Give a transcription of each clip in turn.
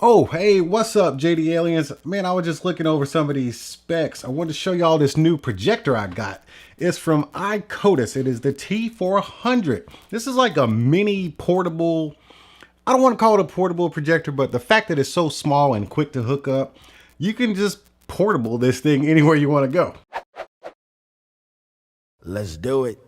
Oh, hey, what's up, JD Aliens? Man, I was just looking over some of these specs. I wanted to show y'all this new projector I got. It's from iCODIS. It is the T400. This is like a mini portable, I don't want to call it a portable projector, but the fact that it's so small and quick to hook up, you can just portable this thing anywhere you want to go. Let's do it.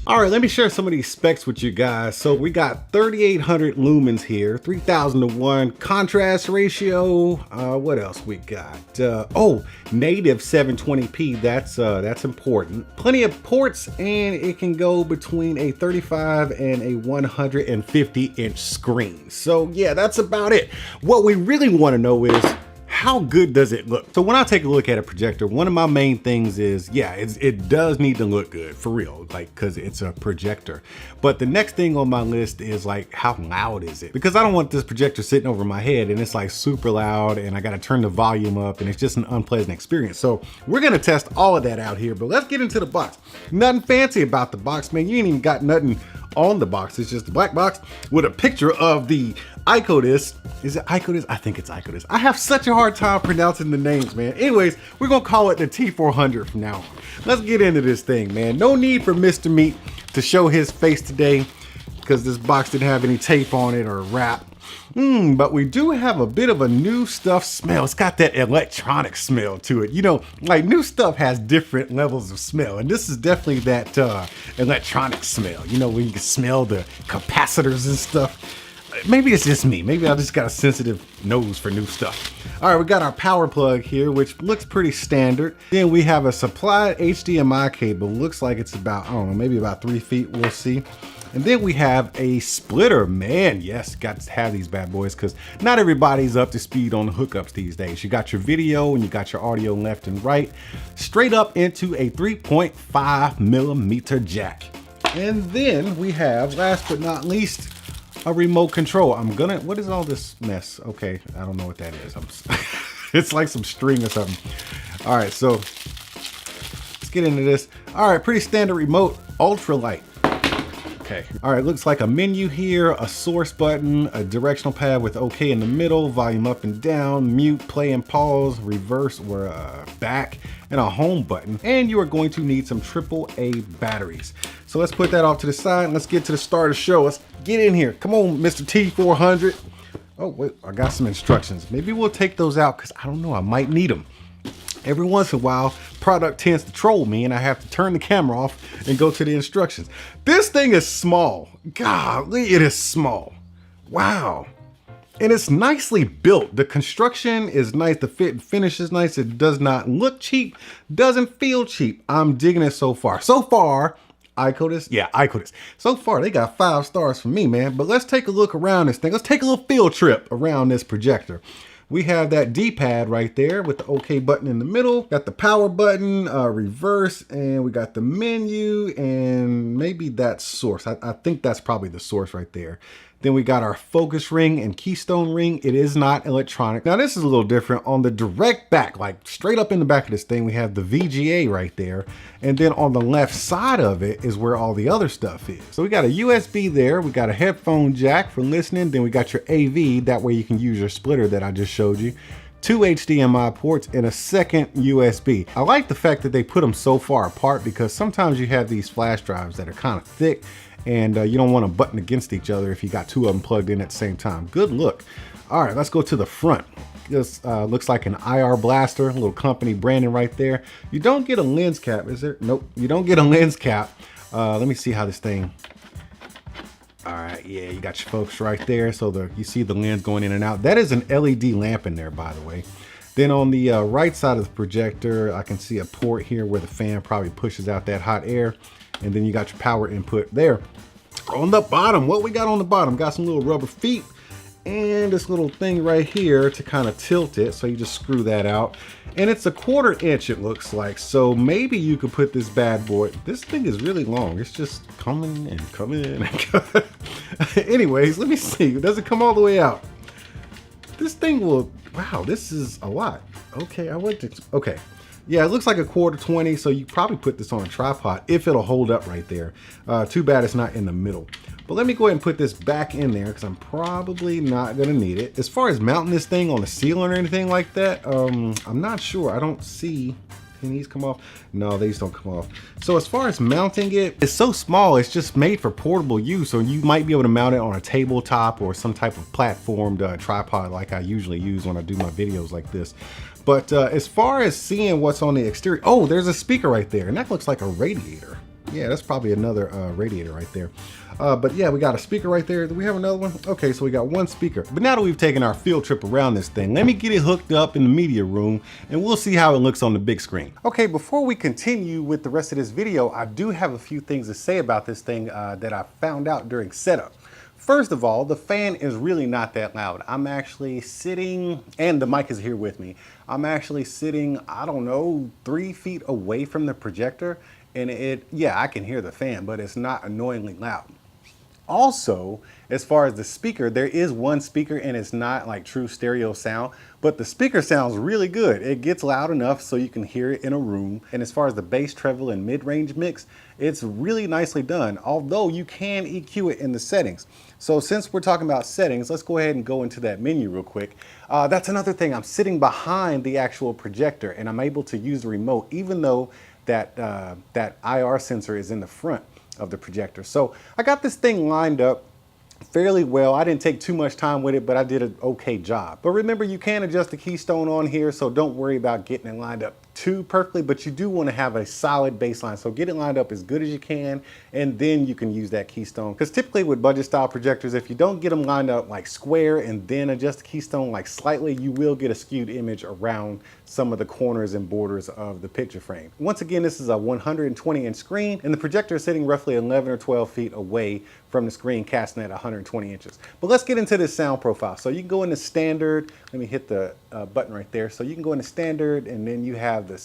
All right, let me share some of these specs with you guys. So we got 3,800 lumens here, 3,000 to 1 contrast ratio. What else we got? Oh, native 720p. That's important. Plenty of ports, and it can go between a 35 and a 150-inch screen. So yeah, that's about it. What we really want to know is, how good does it look? So when I take a look at a projector, one of my main things is, yeah, it does need to look good, for real, like, cause it's a projector. But the next thing on my list is like, how loud is it? Because I don't want this projector sitting over my head and it's like super loud and I gotta turn the volume up and it's just an unpleasant experience. So we're gonna test all of that out here, but let's get into the box. Nothing fancy about the box, man. You ain't even got nothing on the box. It's just a black box with a picture of the iCODIS. Is it iCODIS? I think it's iCODIS. I have such a hard time pronouncing the names, man. Anyways, we're gonna call it the T400 from now on. Let's get into this thing, man. No need for Mr. Meat to show his face today because this box didn't have any tape on it or wrap. But we do have a bit of a new stuff smell. It's got that electronic smell to it. You know, like new stuff has different levels of smell. And this is definitely that electronic smell. You know, when you can smell the capacitors and stuff. Maybe it's just me. Maybe I just got a sensitive nose for new stuff. All right, we got our power plug here, which looks pretty standard. Then we have a supplied HDMI cable. Looks like it's about, I don't know, maybe about 3 feet, we'll see. And then we have a splitter. Man, yes, got to have these bad boys because not everybody's up to speed on the hookups these days. You got your video and you got your audio left and right, straight up into a 3.5mm jack. And then we have, last but not least, a remote control. What is all this mess? Okay, I don't know what that is. It's like some string or something. All right, so let's get into this. All right, pretty standard remote, ultralight. Okay. All right, looks like a menu here, a source button, a directional pad with OK in the middle, volume up and down, mute, play and pause, reverse or back, and a home button. And you are going to need some AAA batteries. So let's put that off to the side and let's get to the start of the show. Let's get in here. Come on, Mr. T400. Oh, wait, I got some instructions. Maybe we'll take those out because I don't know, I might need them. Every once in a while, product tends to troll me and I have to turn the camera off and go to the instructions. This thing is small. Golly, it is small. Wow. And it's nicely built. The construction is nice. The fit and finish is nice. It does not look cheap. Doesn't feel cheap. I'm digging it so far. So far, iCODIS? Yeah, iCODIS. So far, they got 5 stars from me, man. But let's take a look around this thing. Let's take a little field trip around this projector. We have that D-pad right there with the OK button in the middle. Got the power button, reverse, and we got the menu, and maybe that source. I think that's probably the source right there. Then we got our focus ring and keystone ring. It is not electronic. Now this is a little different. On the direct back, like straight up in the back of this thing, we have the VGA right there. And then on the left side of it is where all the other stuff is. So we got a USB there. We got a headphone jack for listening. Then we got your AV. That way you can use your splitter that I just showed you. 2 HDMI ports and a second USB. I like the fact that they put them so far apart because sometimes you have these flash drives that are kind of thick and you don't want to button against each other if you got 2 of them plugged in at the same time. Good look. All right, let's go to the front. This looks like an IR blaster, a little company branding right there. You don't get a lens cap, is there? Nope, you don't get a lens cap. Let me see how this thing. All right, yeah, you got your focus right there. So you see the lens going in and out. That is an LED lamp in there, by the way. Then on the right side of the projector, I can see a port here where the fan probably pushes out that hot air. And then you got your power input there. On the bottom, what we got on the bottom? Got some little rubber feet and this little thing right here to kind of tilt it. So you just screw that out. And it's a 1/4 inch, it looks like. So maybe you could put this bad boy. This thing is really long. It's just coming and coming and coming. Anyways, let me see. Does it come all the way out? This thing will, wow, this is a lot. Okay, okay. Yeah, it looks like a 1/4 so you probably put this on a tripod if it'll hold up right there. Too bad it's not in the middle. But let me go ahead and put this back in there because I'm probably not gonna need it. As far as mounting this thing on the ceiling or anything like that, I'm not sure. I don't see. Can these come off? No, these don't come off. So as far as mounting it, it's so small, it's just made for portable use. So you might be able to mount it on a tabletop or some type of platformed tripod like I usually use when I do my videos like this. But as far as seeing what's on the exterior, oh, there's a speaker right there, and that looks like a radiator. Yeah, that's probably another radiator right there. But yeah, we got a speaker right there. Do we have another one? Okay, so we got one speaker. But now that we've taken our field trip around this thing, let me get it hooked up in the media room and we'll see how it looks on the big screen. Okay, before we continue with the rest of this video, I do have a few things to say about this thing that I found out during setup. First of all, the fan is really not that loud. I'm actually sitting, and the mic is here with me. I'm actually sitting, I don't know, 3 feet away from the projector, and yeah, I can hear the fan, but it's not annoyingly loud. Also, as far as the speaker, there is one speaker and it's not like true stereo sound, but the speaker sounds really good. It gets loud enough so you can hear it in a room. And as far as the bass, treble, and mid-range mix, it's really nicely done, although you can EQ it in the settings. So since we're talking about settings, let's go ahead and go into that menu real quick. That's another thing. I'm sitting behind the actual projector and I'm able to use the remote, even though that IR sensor is in the front of the projector. So I got this thing lined up fairly well. I didn't take too much time with it, but I did an okay job. But remember, you can adjust the keystone on here, so don't worry about getting it lined up too perfectly, but you do want to have a solid baseline. So get it lined up as good as you can, and then you can use that keystone. Because typically with budget style projectors, if you don't get them lined up like square and then adjust the keystone like slightly, you will get a skewed image around some of the corners and borders of the picture frame. Once again, this is a 120-inch screen, and the projector is sitting roughly 11 or 12 feet away from the screen, casting at 120 inches. But let's get into this sound profile. So you can go into standard. Let me hit the button right there. So you can go into standard, and then you have the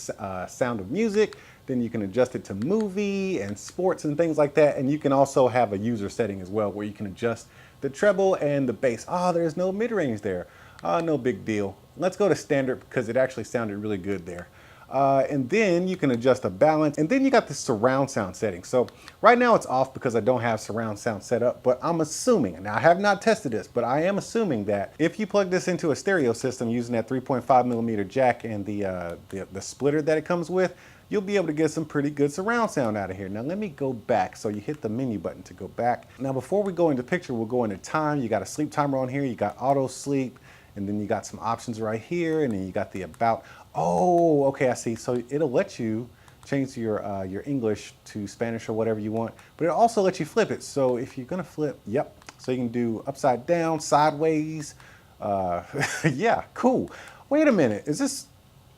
sound of music. Then you can adjust it to movie and sports and things like that. And you can also have a user setting as well, where you can adjust the treble and the bass. There's no mid-range there. No big deal. Let's go to standard because it actually sounded really good there. And then you can adjust the balance, and then you got the surround sound setting. So right now it's off because I don't have surround sound set up, but I'm assuming, now I have not tested this, but I am assuming that if you plug this into a stereo system using that 3.5mm jack and the splitter that it comes with, you'll be able to get some pretty good surround sound out of here. Now let me go back. So you hit the menu button to go back. Now before we go into picture, we'll go into time. You got a sleep timer on here, you got auto sleep, and then you got some options right here, and then you got the about. Oh, okay, I see. So it'll let you change your English to Spanish or whatever you want, but it'll also let you flip it. So if you're gonna flip, yep. So you can do upside down, sideways. Yeah, cool. Wait a minute, is this,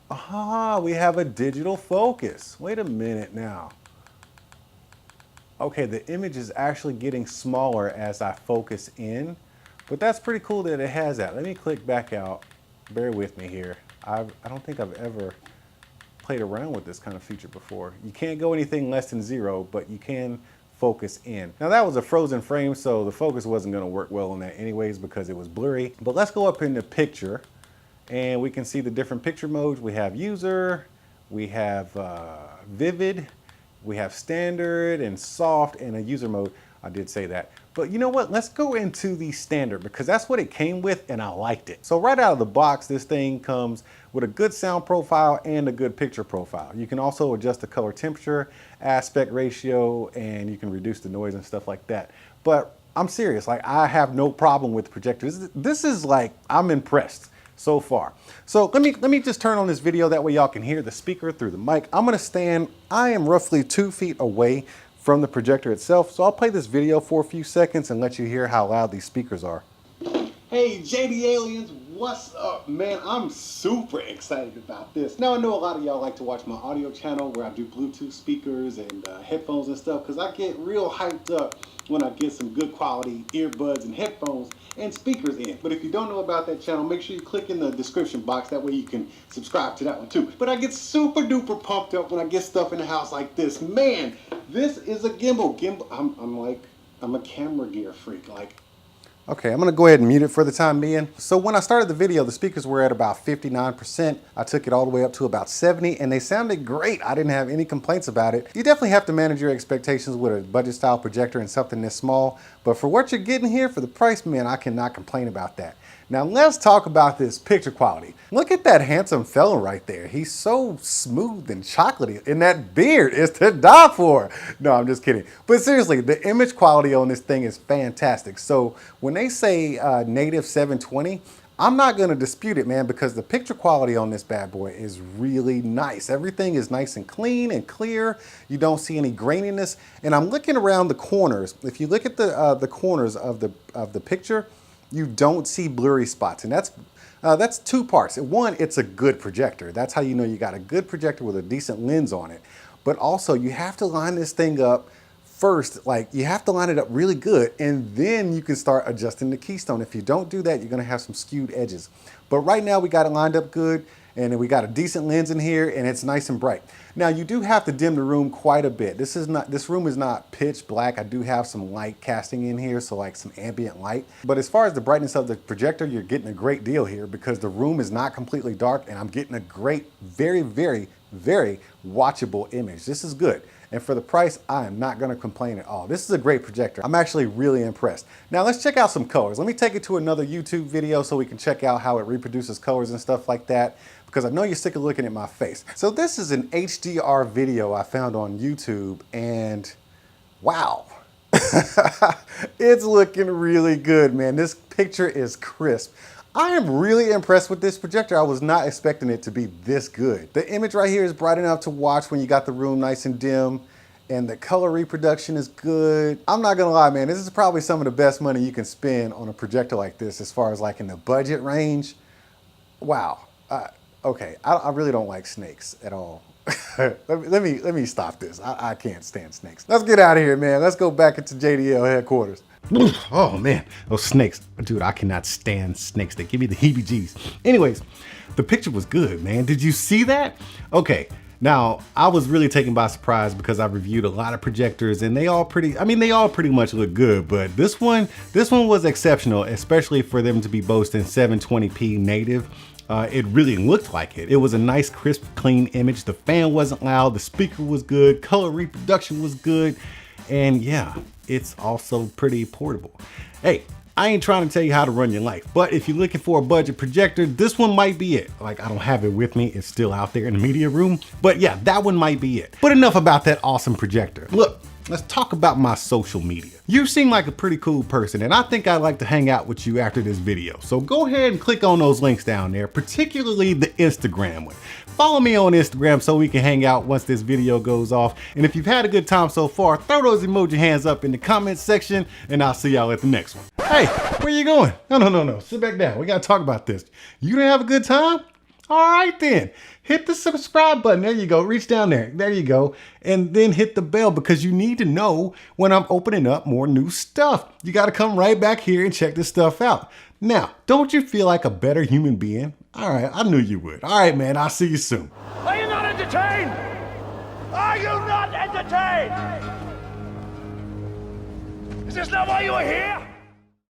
we have a digital focus. Wait a minute now. Okay, the image is actually getting smaller as I focus in, but that's pretty cool that it has that. Let me click back out. Bear with me here. I don't think I've ever played around with this kind of feature before. You can't go anything less than 0, but you can focus in. Now that was a frozen frame, so the focus wasn't gonna work well on that anyways because it was blurry. But let's go up into picture, and we can see the different picture modes. We have user, we have vivid, we have standard and soft, and a user mode. I did say that. But you know what? Let's go into the standard because that's what it came with and I liked it. So right out of the box, this thing comes with a good sound profile and a good picture profile. You can also adjust the color temperature, aspect ratio, and you can reduce the noise and stuff like that. But I'm serious, like I have no problem with the projector. This is like, I'm impressed so far. So let me just turn on this video, that way y'all can hear the speaker through the mic. I'm gonna stand, I am roughly 2 feet away from the projector itself. So I'll play this video for a few seconds and let you hear how loud these speakers are. Hey JD Aliens, what's up, man? I'm super excited about this. Now I know a lot of y'all like to watch my audio channel where I do Bluetooth speakers and headphones and stuff, because I get real hyped up when I get some good quality earbuds and headphones and speakers in. But if you don't know about that channel, make sure you click in the description box. That way you can subscribe to that one too. But I get super duper pumped up when I get stuff in the house like this. Man, this is a gimbal. I'm a camera gear freak. Like, Okay, I'm gonna go ahead and mute it for the time being. So when I started the video, the speakers were at about 59%. I took it all the way up to about 70 and they sounded great. I didn't have any complaints about it. You definitely have to manage your expectations with a budget style projector and something this small. But for what you're getting here, for the price, man, I cannot complain about that. Now let's talk about this picture quality. Look at that handsome fellow right there. He's so smooth and chocolatey, and that beard is to die for. No, I'm just kidding. But seriously, the image quality on this thing is fantastic. So when they say native 720, I'm not gonna dispute it, man, because the picture quality on this bad boy is really nice. Everything is nice and clean and clear. You don't see any graininess. And I'm looking around the corners. If you look at the corners of the picture, you don't see blurry spots, and that's two parts. One, it's a good projector. That's how you know you got a good projector with a decent lens on it. But also, you have to line this thing up first. Like, you have to line it up really good, and then you can start adjusting the keystone. If you don't do that, you're gonna have some skewed edges. But right now, we got it lined up good, and then we got a decent lens in here, and it's nice and bright. Now, you do have to dim the room quite a bit. This room is not pitch black. I do have some light casting in here, so like some ambient light. But as far as the brightness of the projector, you're getting a great deal here because the room is not completely dark, and I'm getting a great, very, very, very watchable image. This is good. And for the price, I am not gonna complain at all. This is a great projector. I'm actually really impressed. Now let's check out some colors. Let me take it to another YouTube video so we can check out how it reproduces colors and stuff like that, because I know you're sick of looking at my face. So this is an HDR video I found on YouTube, and wow. It's looking really good, man. This picture is crisp. I am really impressed with this projector. I was not expecting it to be this good. The image right here is bright enough to watch when you got the room nice and dim, and the color reproduction is good. I'm not gonna lie, man, this is probably some of the best money you can spend on a projector like this as far as like in the budget range. Wow. Okay, I really don't like snakes at all. let me stop this. I can't stand snakes. Let's get out of here, man. Let's go back into JDL headquarters. Oh man, those snakes. Dude, I cannot stand snakes. They give me the heebie-jeebies. Anyways, the picture was good, man. Did you see that? Okay, now I was really taken by surprise because I reviewed a lot of projectors and they all pretty much look good, but this one was exceptional, especially for them to be boasting 720p native. It really looked like it. It was a nice, crisp, clean image. The fan wasn't loud, the speaker was good, color reproduction was good, and yeah, it's also pretty portable. Hey, I ain't trying to tell you how to run your life, but if you're looking for a budget projector, this one might be it. Like, I don't have it with me, it's still out there in the media room, but yeah, that one might be it. But enough about that awesome projector. Look, let's talk about my social media. You seem like a pretty cool person, and I think I'd like to hang out with you after this video. So go ahead and click on those links down there, particularly the Instagram one. Follow me on Instagram so we can hang out once this video goes off. And if you've had a good time so far, throw those emoji hands up in the comments section, and I'll see y'all at the next one. Hey, where you going? No. Sit back down. We gotta talk about this. You didn't have a good time? All right then, hit the subscribe button. There you go, reach down there. There you go. And then hit the bell because you need to know when I'm opening up more new stuff. You gotta come right back here and check this stuff out. Now, don't you feel like a better human being? All right, I knew you would. All right, man, I'll see you soon. Are you not entertained? Are you not entertained? Is this not why you are here?